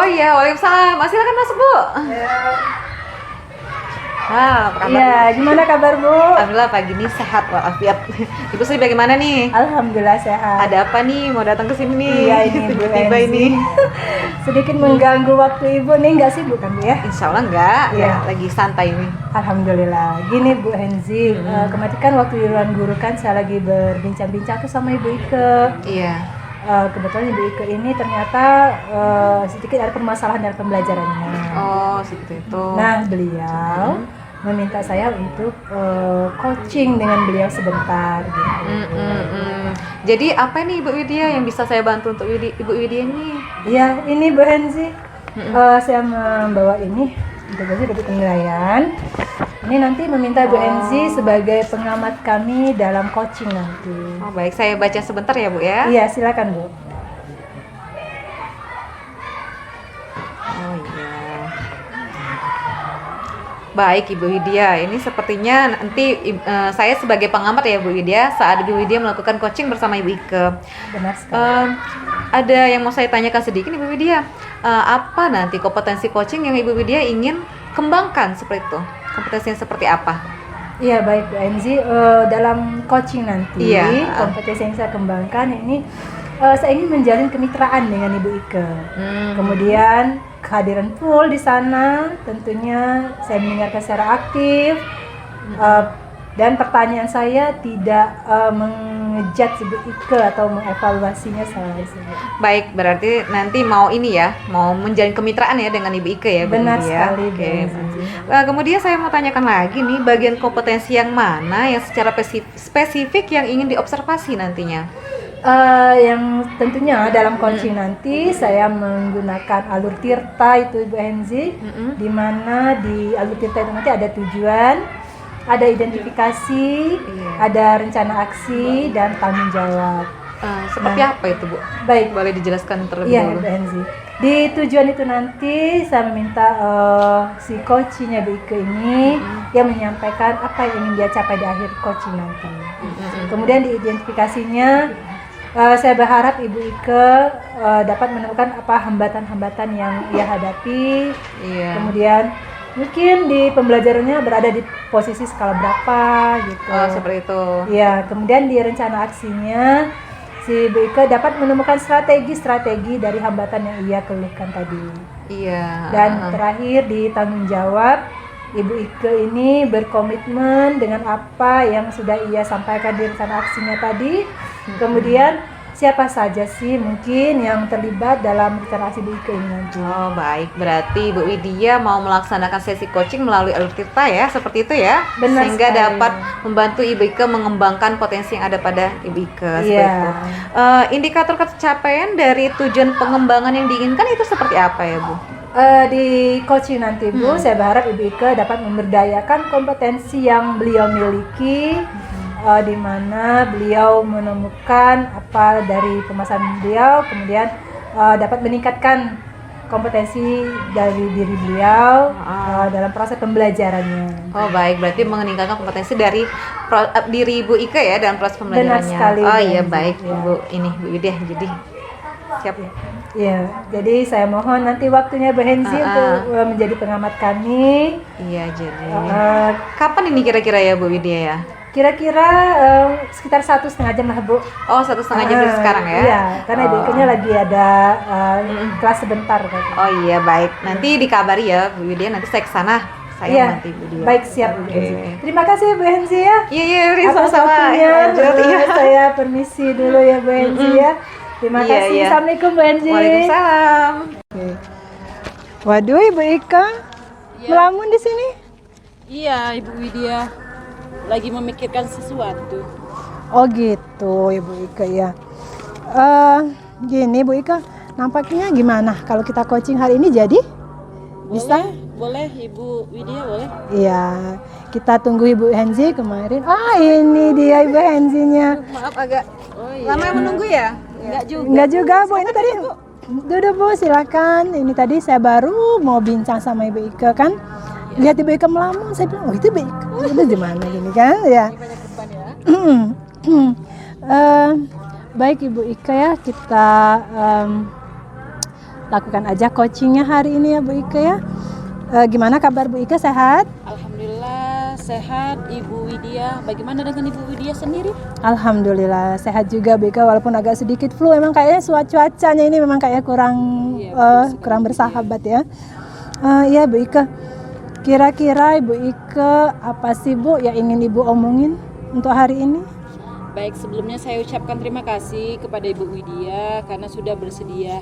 iya, waalaikumsalam. Silakan masuk, Bu. Apa kabar? Iya, gimana kabar Bu? Alhamdulillah pagi ini sehat walafiat. Ibu Sri bagaimana nih? Alhamdulillah sehat. Ada apa nih? Mau datang ke sini nih? Iya ini Bu tiba-tiba Enzi. ini. Sedikit mengganggu waktu Ibu nih, nggak sibuk kan Bu ya? Insya Allah enggak, Iya. ya, lagi santai nih. Alhamdulillah. Gini Bu Enzi, kemarin kan waktu di ruang guru kan saya lagi berbincang-bincang tuh sama Ibu Ike. Iya. Kebetulan Ibu Ike ini ternyata sedikit ada permasalahan dalam pembelajarannya. Oh, seperti itu. Nah beliau meminta saya untuk coaching dengan beliau sebentar gitu. Jadi apa nih Ibu Widya yang bisa saya bantu untuk Ibu Widya ini? Iya, ini Bu Henzi. Saya membawa ini integrasi dari penilaian. Ini nanti meminta Bu Henzi sebagai pengamat kami dalam coaching nanti. Oh baik, saya baca sebentar ya Bu ya. Iya, silakan Bu. Oh iya. Baik Ibu Widya, ini sepertinya nanti saya sebagai pengamat ya Bu Widya, saat Ibu Widya melakukan coaching bersama Ibu Ike. Benar sekali. Ada yang mau saya tanyakan sedikit Ibu Widya, apa nanti kompetensi coaching yang Ibu Widya ingin kembangkan seperti itu? Kompetensinya seperti apa? Iya baik Bu Enzi, dalam coaching nanti kompetensi yang saya kembangkan ini saya ingin menjalin kemitraan dengan Ibu Ike. Kemudian kehadiran full di sana, tentunya saya mendengarkan secara aktif dan pertanyaan saya tidak mengejudge Ibu Ike atau mengevaluasinya salah. Baik, berarti nanti mau ini ya, mau menjalin kemitraan ya dengan Ibu Ike ya Bu Benar Widya? sekali, Oke. Bu. Kemudian saya mau tanyakan lagi nih, bagian kompetensi yang mana yang secara spesifik yang ingin diobservasi nantinya? Yang tentunya dalam coaching nanti saya menggunakan alur tirta itu Ibu Enzi, di mana di alur tirta itu nanti ada tujuan, ada identifikasi, ada rencana aksi dan tanggung jawab. Seperti apa itu Bu? Baik, Boleh dijelaskan terlebih iya dahulu? Bu Enzi. Di tujuan itu nanti saya meminta si coachnya Bu Ike ini yang menyampaikan apa yang ingin dia capai di akhir coaching nanti. Kemudian di identifikasinya saya berharap Ibu Ike dapat menemukan apa hambatan-hambatan yang ia hadapi. Kemudian mungkin di pembelajarannya berada di posisi skala berapa gitu. Oh, seperti itu. Iya, kemudian di rencana aksinya si Ibu Ike dapat menemukan strategi dari hambatan yang ia keluhkan tadi. Iya. Dan terakhir di tanggung jawab, Ibu Ike ini berkomitmen dengan apa yang sudah ia sampaikan di rencana aksinya tadi. Kemudian siapa saja sih mungkin yang terlibat dalam rencana aksi Ibu Ike ini nanti. Oh baik, berarti Ibu Widya mau melaksanakan sesi coaching melalui alur tirta ya, seperti itu ya? Benar Sehingga sekali. dapat membantu Ibu Ike mengembangkan potensi yang ada pada Ibu Ike. Seperti Iya. itu. Indikator capaian dari tujuan pengembangan yang diinginkan itu seperti apa ya Bu? Di coaching nanti Bu, saya berharap Ibu Ike dapat memberdayakan kompetensi yang beliau miliki, di mana beliau menemukan apa dari pemasaran beliau, kemudian dapat meningkatkan kompetensi dari diri beliau dalam proses pembelajarannya. Oh baik, berarti meningkatkan kompetensi dari diri Ibu Ike ya dalam proses pembelajarannya. Benar sekali, Oh Bu iya Enzi. baik, Ya. Bu Widya, jadi siap. Ya, jadi saya mohon nanti waktunya Bu Henzi untuk menjadi pengamat kami. Iya, jadi kapan ini kira-kira ya Bu Widya ya? Kira-kira sekitar 1,5 jam lah Bu. Oh 1,5 jam dari sekarang ya? Iya, karena Ibu Ike-nya lagi ada kelas sebentar kan. Oh iya baik, nanti dikabari ya Bu Widya, nanti saya kesana. Saya Iya, nanti Bu Widya. baik siap Bu Henzi. Terima kasih Bu Henzi ya. Iya, Atas sama-sama. waktunya. Lanjut, iya. Saya permisi dulu ya Bu Henzi ya. Terima Iya, kasih. iya. Assalamualaikum Bu Henzi. Waalaikumsalam. Waduh Ibu Ike, melamun di sini. Iya, Ibu Widya lagi memikirkan sesuatu. Oh gitu Ibu Ike ya. Gini Bu Ike, nampaknya gimana kalau kita coaching hari ini jadi? Bisa? Boleh Ibu Widya boleh. Iya, kita tunggu Ibu Henzi kemarin. Ini dia Ibu Henzinya. Maaf agak lama menunggu ya? Enggak juga Bu, ini tadi. Duduk Bu, silakan. Ini tadi saya baru mau bincang sama Ibu Ike kan. Lihat Ibu Ike melamun, saya bilang, oh itu Ibu Ike. Itu gimana gini kan ya. Baik Ibu Ike ya, kita lakukan aja coachingnya hari ini ya Bu Ike ya. Gimana kabar Bu Ike, sehat? Alhamdulillah sehat Ibu Widya. Bagaimana dengan Ibu Widya sendiri? Alhamdulillah sehat juga Bu Ike, walaupun agak sedikit flu. Memang kayaknya cuacanya ini memang kayak kurang bersahabat ya. Iya Bu Ike. Kira-kira Ibu Ike apa sih Bu yang ingin Ibu omongin untuk hari ini? Baik, sebelumnya saya ucapkan terima kasih kepada Ibu Widya karena sudah bersedia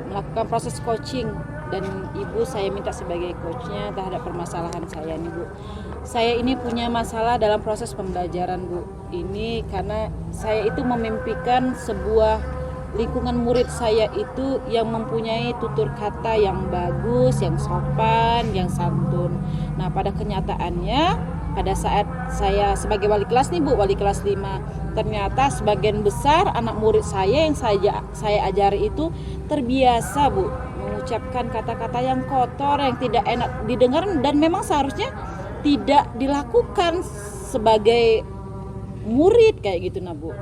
melakukan proses coaching, dan Ibu saya minta sebagai coachnya terhadap permasalahan saya nih Bu. Saya ini punya masalah dalam proses pembelajaran Bu. Ini karena saya itu memimpikan sebuah lingkungan murid saya itu yang mempunyai tutur kata yang bagus, yang sopan, yang santun. Nah, pada kenyataannya pada saat saya sebagai wali kelas nih Bu, wali kelas 5, ternyata sebagian besar anak murid saya yang saya ajari itu terbiasa Bu mengucapkan kata-kata yang kotor, yang tidak enak didengar, dan memang seharusnya tidak dilakukan sebagai murid kayak gitu nah Bu.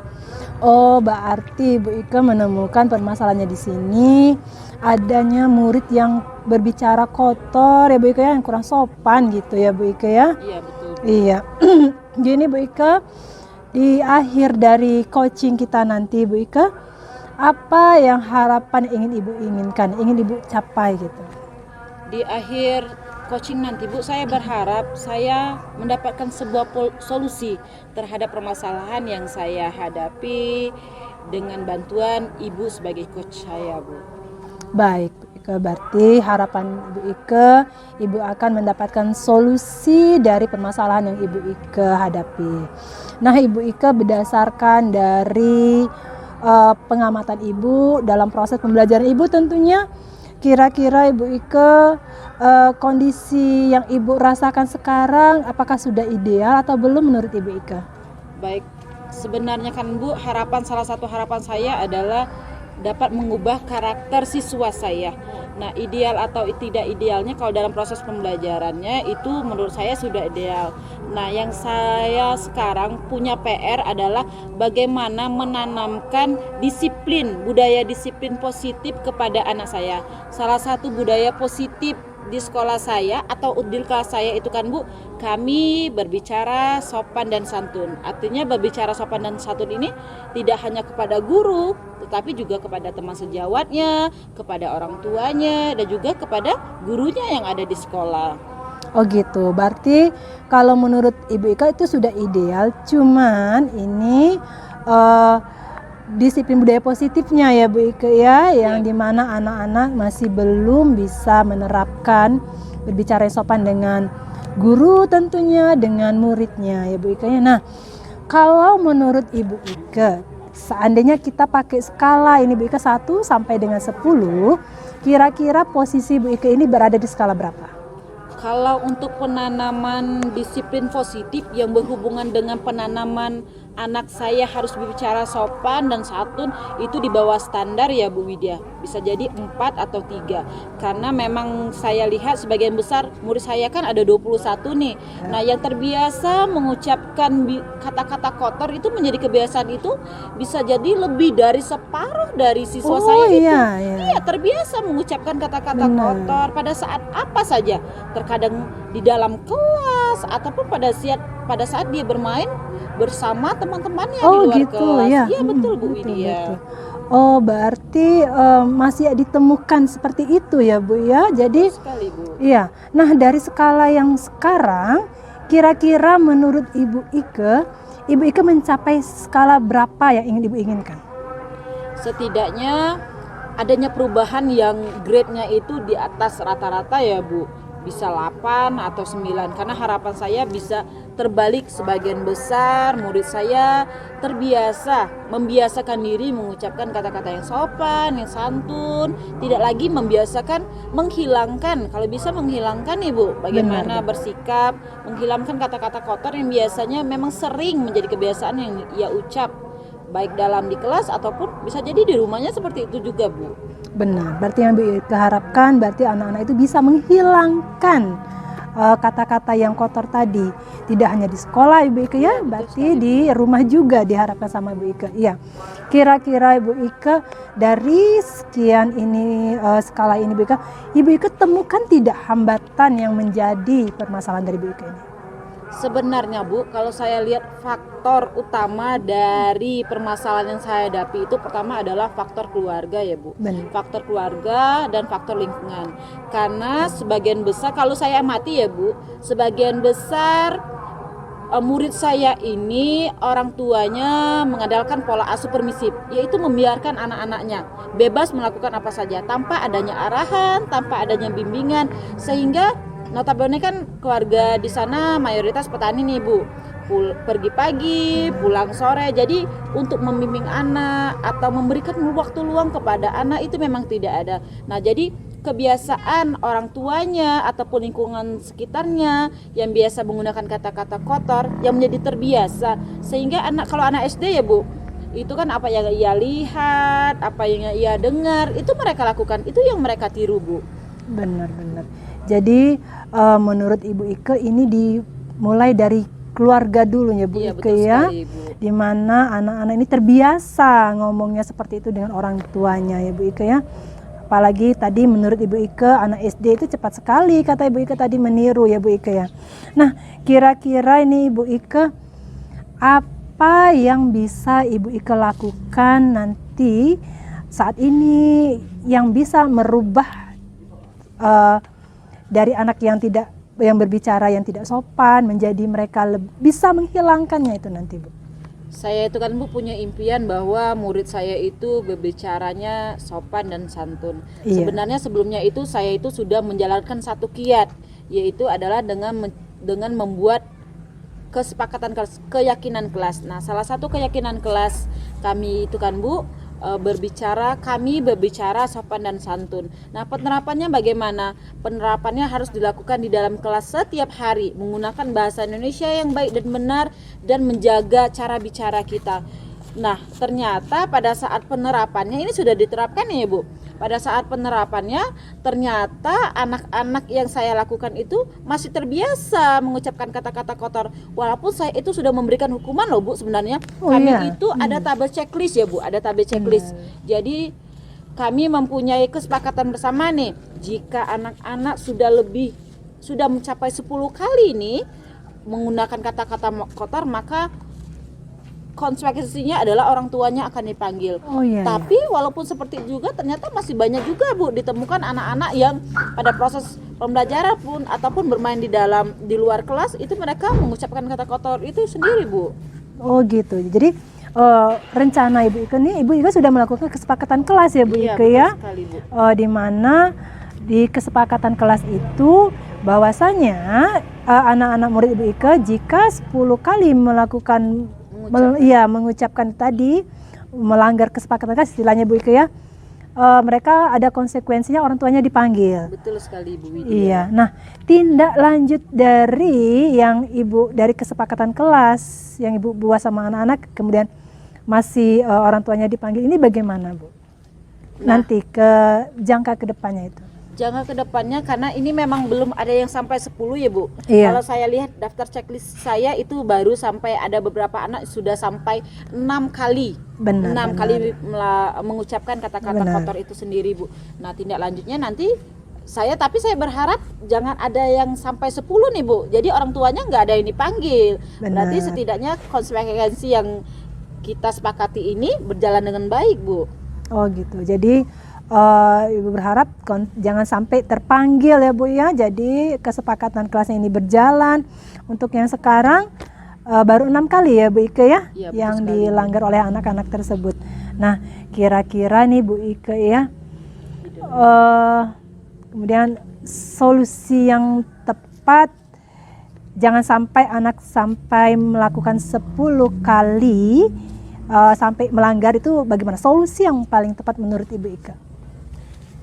Oh, berarti Bu Ike menemukan permasalahannya di sini adanya murid yang berbicara kotor ya Bu Ike ya, yang kurang sopan gitu ya Bu Ike ya. Iya betul. Iya. Gini Bu Ike, di akhir dari coaching kita nanti Bu Ike, apa yang harapan ingin Ibu inginkan, ingin Ibu capai gitu? Di akhir coaching nanti Bu, saya berharap saya mendapatkan sebuah solusi terhadap permasalahan yang saya hadapi dengan bantuan Ibu sebagai coach saya Bu. Baik Bu Ike, berarti harapan Ibu Ike, Ibu akan mendapatkan solusi dari permasalahan yang Ibu Ike hadapi. Nah Ibu Ike, berdasarkan dari pengamatan Ibu dalam proses pembelajaran Ibu tentunya, kira-kira Ibu Ike kondisi yang Ibu rasakan sekarang apakah sudah ideal atau belum menurut Ibu Ike? Baik, sebenarnya kan Bu, salah satu harapan saya adalah dapat mengubah karakter siswa saya. Nah, ideal atau tidak idealnya kalau dalam proses pembelajarannya itu menurut saya sudah ideal. Nah, yang saya sekarang punya PR adalah bagaimana menanamkan budaya disiplin positif kepada anak saya. Salah satu budaya positif di sekolah saya atau di kelas saya itu kan Bu, kami berbicara sopan dan santun. Artinya berbicara sopan dan santun ini tidak hanya kepada guru, tetapi juga kepada teman sejawatnya, kepada orang tuanya, dan juga kepada gurunya yang ada di sekolah. Oh gitu, berarti kalau menurut Ibu Ika itu sudah ideal, cuman ini disiplin budaya positifnya ya Bu Ike ya, yang dimana anak-anak masih belum bisa menerapkan berbicara sopan dengan guru tentunya, dengan muridnya ya Bu Ike ya. Nah, kalau menurut Ibu Ike, seandainya kita pakai skala ini Bu Ike 1 sampai dengan 10, kira-kira posisi Bu Ike ini berada di skala berapa? Kalau untuk penanaman disiplin positif yang berhubungan dengan penanaman anak saya harus berbicara sopan dan santun, itu di bawah standar ya Bu Widya. Bisa jadi 4 atau 3. Karena memang saya lihat sebagian besar murid saya kan ada 21 nih. Nah, yang terbiasa mengucapkan kata-kata kotor itu menjadi kebiasaan itu bisa jadi lebih dari separuh dari siswa saya itu. Iya, terbiasa mengucapkan kata-kata kotor pada saat apa saja. Terkadang di dalam kelas ataupun pada saat dia bermain bersama teman-temannya di luar kelas. Ya. Iya betul Bu Widya. Oh, berarti masih ditemukan seperti itu ya Bu ya. Jadi sekali Bu. Iya. Nah, dari skala yang sekarang kira-kira menurut Ibu Ike mencapai skala berapa yang ingin Ibu inginkan? Setidaknya adanya perubahan yang grade-nya itu di atas rata-rata ya Bu. Bisa 8 atau 9, karena harapan saya bisa terbalik, sebagian besar murid saya membiasakan diri mengucapkan kata-kata yang sopan, yang santun, tidak lagi membiasakan menghilangkan, kalau bisa menghilangkan Ibu, bagaimana bersikap, menghilangkan kata-kata kotor yang biasanya memang sering menjadi kebiasaan yang ia ucap, baik dalam di kelas ataupun bisa jadi di rumahnya seperti itu juga Bu. Benar, berarti yang diharapkan berarti anak-anak itu bisa menghilangkan kata-kata yang kotor tadi. Tidak hanya di sekolah Ibu Ike ya, berarti di rumah juga diharapkan sama Ibu Ike. Iya. kira-kira Ibu Ike dari sekian ini skala ini Ibu Ike temukan tidak hambatan yang menjadi permasalahan dari Ibu Ike ini? Sebenarnya Bu, kalau saya lihat faktor utama dari permasalahan yang saya hadapi itu pertama adalah faktor keluarga ya Bu. Benar. Faktor keluarga dan faktor lingkungan. Karena sebagian besar, kalau saya amati ya Bu, sebagian besar murid saya ini orang tuanya mengandalkan pola asuh permisif, yaitu membiarkan anak-anaknya bebas melakukan apa saja tanpa adanya arahan, tanpa adanya bimbingan, sehingga notabene kan keluarga di sana mayoritas petani nih Bu, pergi pagi, pulang sore. Jadi untuk membimbing anak atau memberikan waktu luang kepada anak itu memang tidak ada. Nah jadi kebiasaan orang tuanya ataupun lingkungan sekitarnya yang biasa menggunakan kata-kata kotor yang menjadi terbiasa, sehingga kalau anak SD ya Bu, itu kan apa yang ia lihat, apa yang ia dengar, itu mereka lakukan, itu yang mereka tiru Bu. Benar-benar. Jadi menurut Ibu Ike ini dimulai dari keluarga dulu ya Bu Ike ya, di mana anak-anak ini terbiasa ngomongnya seperti itu dengan orang tuanya ya Bu Ike ya. Apalagi tadi menurut Ibu Ike anak SD itu cepat sekali kata Ibu Ike tadi meniru ya Bu Ike ya. Nah kira-kira ini Ibu Ike apa yang bisa Ibu Ike lakukan nanti saat ini yang bisa merubah dari anak yang berbicara yang tidak sopan menjadi mereka bisa menghilangkannya itu nanti Bu? Saya itu kan Bu punya impian bahwa murid saya itu berbicaranya sopan dan santun. Iya. Sebenarnya sebelumnya itu saya itu sudah menjalankan satu kiat, yaitu adalah dengan membuat kesepakatan kelas, keyakinan kelas. Nah, salah satu keyakinan kelas kami itu kan Bu, kami berbicara sopan dan santun. Nah, penerapannya bagaimana? Penerapannya harus dilakukan di dalam kelas setiap hari, menggunakan bahasa Indonesia yang baik dan benar dan menjaga cara bicara kita. Nah, ternyata pada saat penerapannya ini sudah diterapkan ya Bu. Pada saat penerapannya ternyata anak-anak yang saya lakukan itu masih terbiasa mengucapkan kata-kata kotor. Walaupun saya itu sudah memberikan hukuman loh Bu sebenarnya. Kami itu ada tabel checklist ya Bu, ada tabel checklist. Jadi kami mempunyai kesepakatan bersama nih, jika anak-anak sudah mencapai 10 kali nih menggunakan kata-kata kotor, maka konsekuensinya adalah orang tuanya akan dipanggil. Tapi walaupun seperti itu juga ternyata masih banyak juga Bu ditemukan anak-anak yang pada proses pembelajaran pun ataupun bermain di luar kelas itu mereka mengucapkan kata kotor itu sendiri Bu. Oh gitu. Jadi rencana Ibu Ike nih, Ibu Ike sudah melakukan kesepakatan kelas ya Bu Ike ya. Sekali, Bu. Di mana di kesepakatan kelas itu bahwasanya anak-anak murid Ibu Ike jika 10 kali melakukan mengucapkan tadi melanggar kesepakatan kelas istilahnya Bu Ike ya, mereka ada konsekuensinya, orang tuanya dipanggil. Betul sekali Bu Widya. Iya. Nah, tindak lanjut dari yang Ibu dari kesepakatan kelas yang Ibu buat sama anak-anak kemudian masih orang tuanya dipanggil ini bagaimana Bu? Nanti jangka ke depannya itu. Jangka ke depannya karena ini memang belum ada yang sampai 10 ya Bu. Iya. Kalau saya lihat daftar checklist saya itu baru sampai ada beberapa anak sudah sampai 6 kali. Benar, 6 kali mengucapkan kata-kata kotor itu sendiri Bu. Nah, tindak lanjutnya nanti tapi saya berharap jangan ada yang sampai 10 nih Bu. Jadi orang tuanya nggak ada yang dipanggil. Benar. Berarti setidaknya konsekuensi yang kita sepakati ini berjalan dengan baik Bu. Oh gitu. Jadi Ibu berharap jangan sampai terpanggil ya Bu ya. Jadi kesepakatan kelasnya ini berjalan. Untuk yang sekarang baru 6 kali ya Bu Ike ya, yang dilanggar oleh anak-anak tersebut. Nah kira-kira nih Bu Ike ya, kemudian solusi yang tepat, jangan sampai anak sampai melakukan 10 kali sampai melanggar, itu bagaimana solusi yang paling tepat menurut Ibu Ike?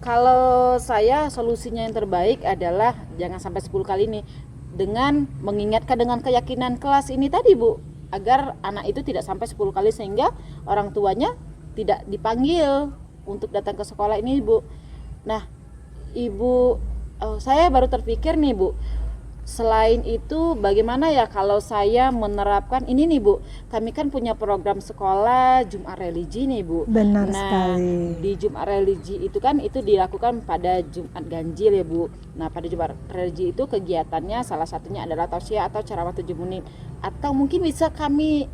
Kalau saya solusinya yang terbaik adalah jangan sampai 10 kali nih, dengan mengingatkan dengan keyakinan kelas ini tadi Bu, agar anak itu tidak sampai 10 kali sehingga orang tuanya tidak dipanggil untuk datang ke sekolah ini Bu. Nah Ibu, saya baru terpikir nih Bu, selain itu bagaimana ya kalau saya menerapkan ini nih Bu, kami kan punya program sekolah Jumat Religi nih Bu. Benar Nah, sekali. di Jumat Religi itu kan itu dilakukan pada Jumat Ganjil ya Bu. Nah, pada Jumat Religi itu kegiatannya salah satunya adalah tausiah atau ceramah 7 menit. Atau mungkin bisa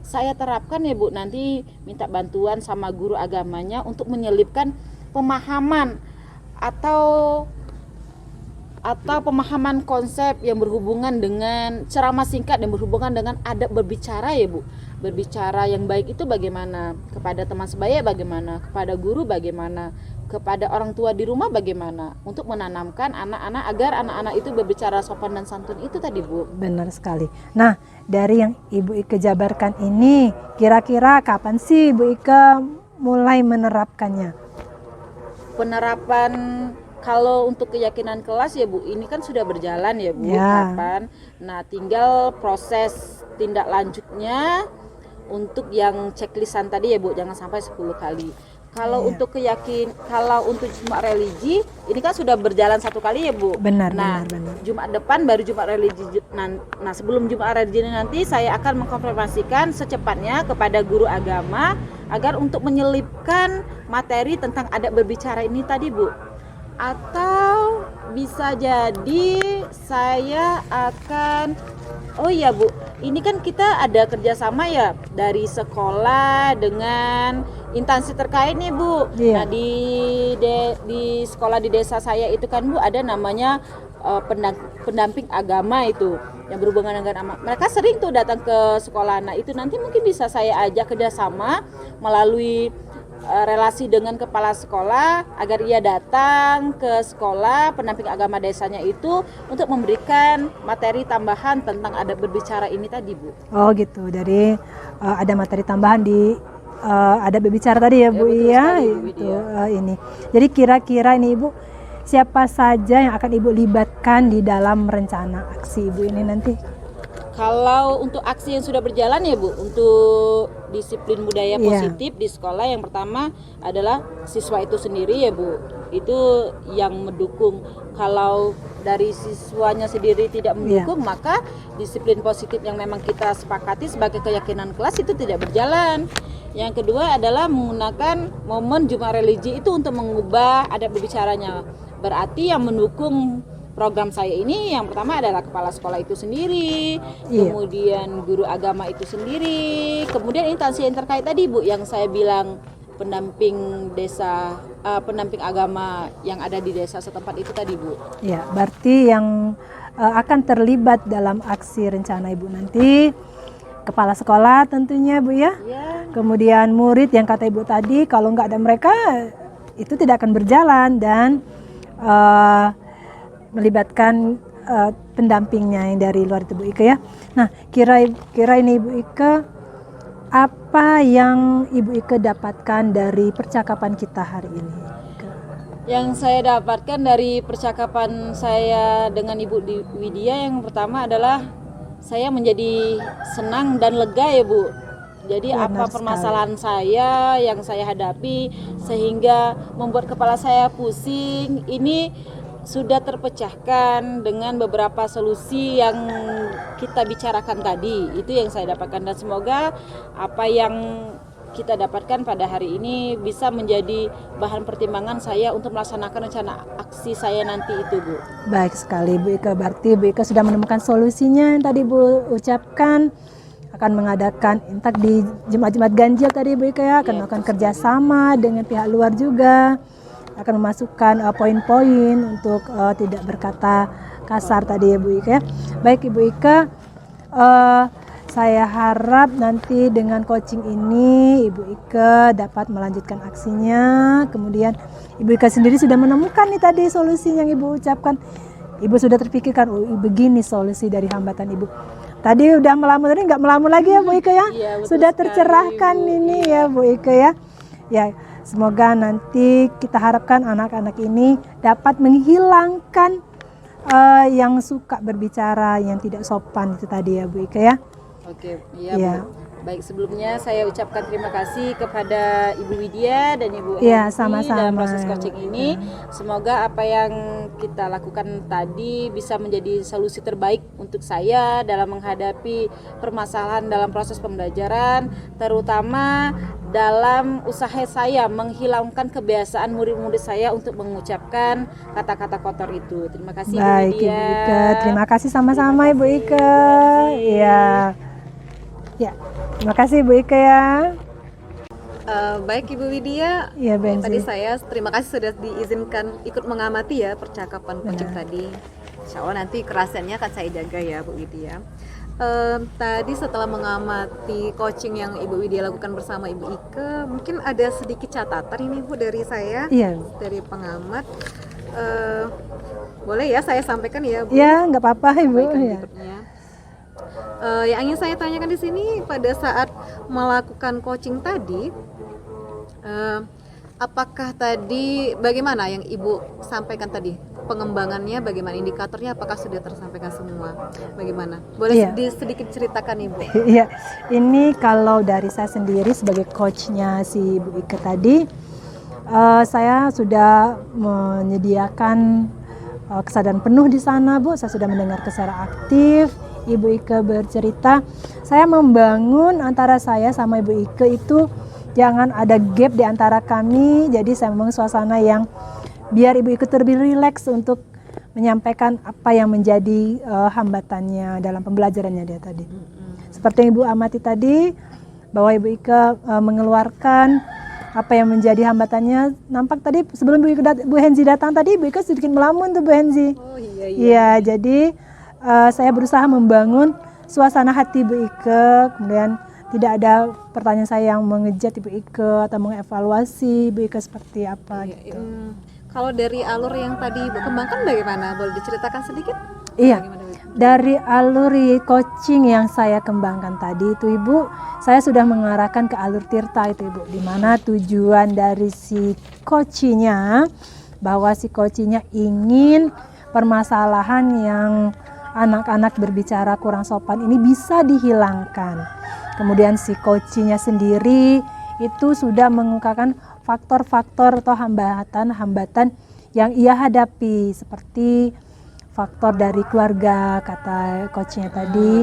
saya terapkan ya Bu, nanti minta bantuan sama guru agamanya untuk menyelipkan pemahaman atau pemahaman konsep yang berhubungan dengan ceramah singkat dan berhubungan dengan adab berbicara ya Bu. Berbicara yang baik itu bagaimana, kepada teman sebaya bagaimana, kepada guru bagaimana, kepada orang tua di rumah bagaimana, untuk menanamkan anak-anak agar anak-anak itu berbicara sopan dan santun itu tadi Bu. Benar sekali. Nah, dari yang Ibu Ike jabarkan ini, kira-kira kapan sih Ibu Ike mulai menerapkannya? Penerapan kalau untuk keyakinan kelas ya Bu, ini kan sudah berjalan ya Bu, Ya. kapan? Nah, tinggal proses tindak lanjutnya untuk yang checklistan tadi ya Bu, jangan sampai 10 kali. Kalau Ya. kalau untuk Jumat Religi, ini kan sudah berjalan 1 kali ya Bu. Benar, Nah, benar. Jumat depan baru Jumat Religi. Nah, sebelum Jumat Religi nanti saya akan mengkonfirmasikan secepatnya kepada guru agama agar untuk menyelipkan materi tentang adab berbicara ini tadi Bu. Atau bisa jadi saya akan, oh iya Bu, ini kan kita ada kerjasama ya dari sekolah dengan instansi terkait nih Bu. Iya. Nah, di sekolah di desa saya itu kan Bu ada namanya pendamping agama itu yang berhubungan dengan agama. Mereka sering tuh datang ke sekolah. Nah, itu nanti mungkin bisa saya ajak kerjasama melalui relasi dengan kepala sekolah agar ia datang ke sekolah pendamping agama desanya itu untuk memberikan materi tambahan tentang adab berbicara ini tadi Bu. Oh gitu, dari ada materi tambahan di ada berbicara tadi ya Bu betul ya, sekali, Bu itu Widya. ini. Jadi kira-kira ini Ibu, siapa saja yang akan Ibu libatkan di dalam rencana aksi Ibu ini nanti? Kalau untuk aksi yang sudah berjalan ya Bu, untuk disiplin budaya Iya. positif di sekolah yang pertama adalah siswa itu sendiri ya Bu. Itu yang mendukung. Kalau dari siswanya sendiri tidak mendukung, maka disiplin positif yang memang kita sepakati sebagai keyakinan kelas itu tidak berjalan. Yang kedua adalah menggunakan momen Jumat Religi itu untuk mengubah adab berbicaranya. Berarti yang mendukung program saya ini yang pertama adalah kepala sekolah itu sendiri, Iya. kemudian guru agama itu sendiri, kemudian instansi yang terkait tadi Bu yang saya bilang pendamping desa, pendamping agama yang ada di desa setempat itu tadi Bu. Ya, berarti yang akan terlibat dalam aksi rencana Ibu nanti kepala sekolah tentunya Bu ya. Ya, Kemudian murid yang kata Ibu tadi, kalau nggak ada mereka itu tidak akan berjalan, dan melibatkan pendampingnya yang dari luar itu Bu Ike ya. Nah, kira ini Ibu Ike, apa yang Ibu Ike dapatkan dari percakapan kita hari ini? yang saya dapatkan dari percakapan saya dengan Ibu Widya yang pertama adalah saya menjadi senang dan lega ya Bu. Jadi Benar apa sekali. permasalahan saya yang saya hadapi sehingga membuat kepala saya pusing, ini sudah terpecahkan dengan beberapa solusi yang kita bicarakan tadi. Itu yang saya dapatkan, dan semoga apa yang kita dapatkan pada hari ini bisa menjadi bahan pertimbangan saya untuk melaksanakan rencana aksi saya nanti itu Bu. Baik sekali Bu Ike, berarti Bu Ike sudah menemukan solusinya yang tadi Bu ucapkan, akan mengadakan intak di Jumat-Jumat Ganjil tadi Bu Ike ya, akan melakukan kerjasama dengan pihak luar juga, akan memasukkan poin-poin untuk tidak berkata kasar tadi ya Bu Ike ya. Baik Ibu Ike, saya harap nanti dengan coaching ini Ibu Ike dapat melanjutkan aksinya. Kemudian Ibu Ike sendiri sudah menemukan nih tadi solusi yang Ibu ucapkan. Ibu sudah terpikirkan, oh begini solusi dari hambatan Ibu. Tadi udah melamun, tadi nggak melamun lagi ya Bu Ike ya. Iya, betul Sudah sekali, tercerahkan Bu. ini Iya. ya Bu Ike ya. Ya, semoga nanti kita harapkan anak-anak ini dapat menghilangkan yang suka berbicara yang tidak sopan itu tadi ya Bu Ike ya. Oke, iya Ya. Bu. Baik, sebelumnya saya ucapkan terima kasih kepada Ibu Widya dan Ibu Iya, Hensi sama-sama. dalam proses coaching ini. Semoga apa yang kita lakukan tadi bisa menjadi solusi terbaik untuk saya dalam menghadapi permasalahan dalam proses pembelajaran, terutama dalam usaha saya menghilangkan kebiasaan murid-murid saya untuk mengucapkan kata-kata kotor itu. Terima kasih Baik Ibu Widya. Ibu Ike, terima kasih sama-sama Ibu Ike. Iya. Ya, terima kasih Ibu Ike ya. Baik Ibu Widya, Iya, Benzi. tadi saya terima kasih sudah diizinkan ikut mengamati ya percakapan coaching tadi. Insya Allah nanti kerasiannya akan saya jaga ya Bu Widya. Tadi setelah mengamati coaching yang Ibu Widya lakukan bersama Ibu Ike, mungkin ada sedikit catatan ini Bu dari saya, Iya. dari pengamat. Boleh ya saya sampaikan ya Bu? Ya, nggak apa-apa Ibu. Sampaikan Ya. berikutnya. Yang ingin saya tanyakan di sini pada saat melakukan coaching tadi, apakah tadi bagaimana yang Ibu sampaikan tadi pengembangannya, bagaimana indikatornya, apakah sudah tersampaikan semua? Bagaimana? Boleh Iya. sedikit ceritakan Ibu? Iya, ini kalau dari saya sendiri sebagai coachnya si Bu Ike tadi, saya sudah menyediakan kesadaran penuh di sana Bu. Saya sudah mendengar secara aktif Ibu Ike bercerita. Saya membangun antara saya sama Ibu Ike itu jangan ada gap di antara kami. Jadi saya membangun suasana yang biar Ibu Ike lebih rileks untuk menyampaikan apa yang menjadi hambatannya dalam pembelajarannya dia tadi. Seperti yang Ibu amati tadi, bahwa Ibu Ike mengeluarkan apa yang menjadi hambatannya. Nampak tadi sebelum Bu Henzi datang tadi, Ibu Ike sedikit melamun tuh Bu Henzi. Oh iya. Iya, jadi saya berusaha membangun suasana hati Ibu Ike, kemudian tidak ada pertanyaan saya yang mengejat Ibu Ike atau mengevaluasi Ibu Ike seperti apa gitu. Kalau dari alur yang tadi Ibu kembangkan bagaimana? Boleh diceritakan sedikit? Iya, Bagaimana, Bu? dari alur coaching yang saya kembangkan tadi itu Ibu, saya sudah mengarahkan ke alur tirta itu Ibu, di mana tujuan dari si coachingnya, bahwa si coachingnya ingin permasalahan yang anak-anak berbicara kurang sopan ini bisa dihilangkan. Kemudian si coachingnya sendiri itu sudah mengungkapkan faktor-faktor atau hambatan-hambatan yang ia hadapi, seperti faktor dari keluarga, kata coachnya tadi,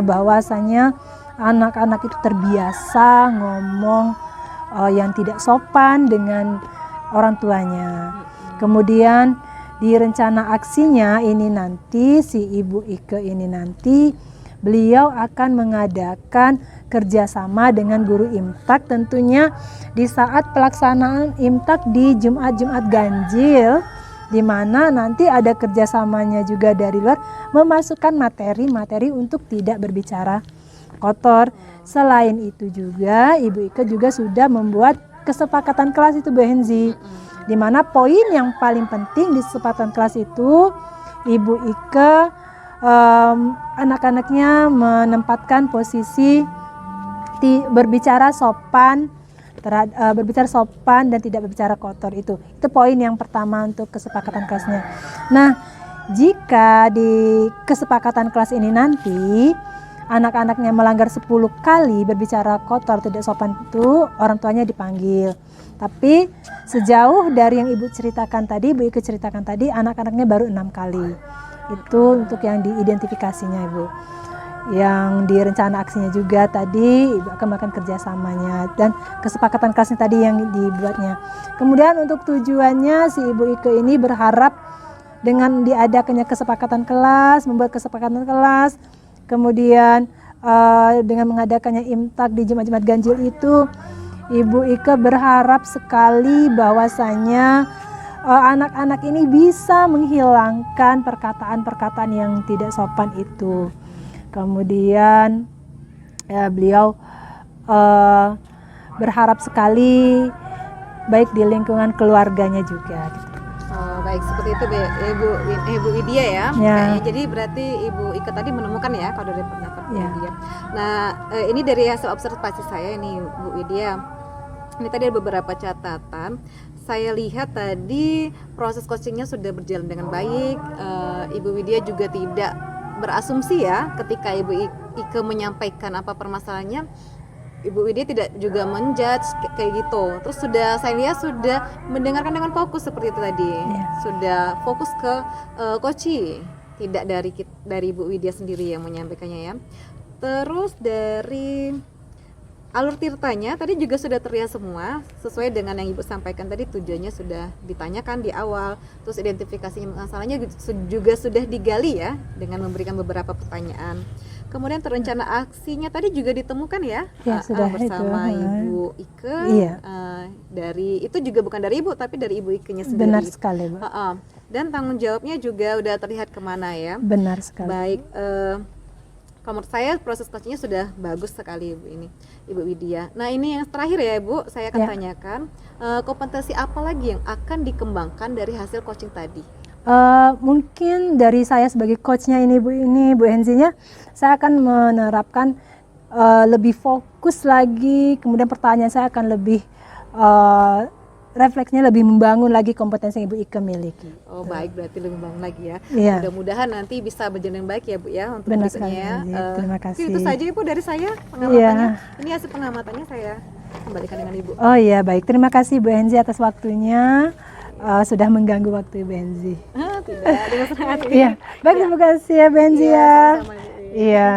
bahwasanya anak-anak itu terbiasa ngomong yang tidak sopan dengan orang tuanya. Kemudian di rencana aksinya ini nanti si Ibu Ike ini nanti beliau akan mengadakan kerjasama dengan guru imtak, tentunya di saat pelaksanaan imtak di Jumat-Jumat ganjil, di mana nanti ada kerjasamanya juga dari luar, memasukkan materi-materi untuk tidak berbicara kotor. Selain itu juga Ibu Ike juga sudah membuat kesepakatan kelas itu Bu Henzi, di mana poin yang paling penting di kesepakatan kelas itu Ibu Ike anak-anaknya menempatkan posisi berbicara sopan, berbicara sopan dan tidak berbicara kotor. Itu poin yang pertama untuk kesepakatan kelasnya. Nah, jika di kesepakatan kelas ini nanti anak-anaknya melanggar 10 kali berbicara kotor tidak sopan, itu orang tuanya dipanggil. Tapi sejauh dari yang Ibu ceritakan tadi, Bu Ike ceritakan tadi, anak-anaknya baru 6 kali. Itu untuk yang diidentifikasinya Ibu. Yang di rencana aksinya juga tadi Ibu akan melakukan kerjasamanya dan kesepakatan kelasnya tadi yang dibuatnya. Kemudian untuk tujuannya si Ibu Ike ini berharap dengan diadakannya kesepakatan kelas, membuat kesepakatan kelas, kemudian dengan mengadakannya imtak di Jumat-Jumat ganjil itu, Ibu Ike berharap sekali bahwasanya anak-anak ini bisa menghilangkan perkataan-perkataan yang tidak sopan itu. Kemudian beliau berharap sekali baik di lingkungan keluarganya juga. Oh, baik, seperti itu Ibu Widya ya. Ya. Jadi berarti Ibu Ike tadi menemukan ya kalau dari pendapat Bu Ya. Widya. Nah, ini dari hasil observasi saya ini Bu Widya. Ini tadi ada beberapa catatan. Saya lihat tadi proses coachingnya sudah berjalan dengan baik. Ibu Widya juga tidak berasumsi ya ketika Ibu Ike menyampaikan apa permasalahannya, Ibu Widya tidak juga menjudge kayak gitu. Terus saya lihat sudah mendengarkan dengan fokus seperti itu tadi. Sudah fokus ke Koci, tidak dari Ibu Widya sendiri yang menyampaikannya ya. Terus dari alur ceritanya tadi juga sudah terlihat semua sesuai dengan yang Ibu sampaikan tadi, tujuannya sudah ditanyakan di awal, terus identifikasi masalahnya juga sudah digali ya dengan memberikan beberapa pertanyaan. Kemudian terencana aksinya tadi juga ditemukan ya, sudah bersama itu. Ibu Ike. Iya. Dari itu juga bukan dari Ibu tapi dari Ibu Ike-nya sendiri. Benar sekali, Bu. Dan tanggung jawabnya juga udah terlihat kemana ya. Benar sekali. Baik, kalau menurut saya proses coachingnya sudah bagus sekali Ibu Widya. Nah ini yang terakhir ya Ibu, saya akan tanyakan kompetensi apa lagi yang akan dikembangkan dari hasil coaching tadi? Mungkin dari saya sebagai coachnya Bu Henzinya, saya akan menerapkan lebih fokus lagi, kemudian pertanyaan saya akan lebih refleksnya lebih membangun lagi kompetensi yang Ibu Ike miliki. Oh baik, berarti lebih membangun lagi ya. Iya. Mudah-mudahan nanti bisa berjalan dengan baik ya Bu ya untuk Benar berikutnya. sekali, terima kasih. Itu saja Ibu dari saya pengamatannya. Ini hasil pengamatannya saya kembalikan dengan Ibu. Oh iya baik, terima kasih Bu Henzi atas waktunya. Sudah mengganggu waktu Ibu Henzi. Tidak, dengan senang hati. Iya, baik terima kasih ya Bu Henzi ya. Sama-sama, Bu. Iya.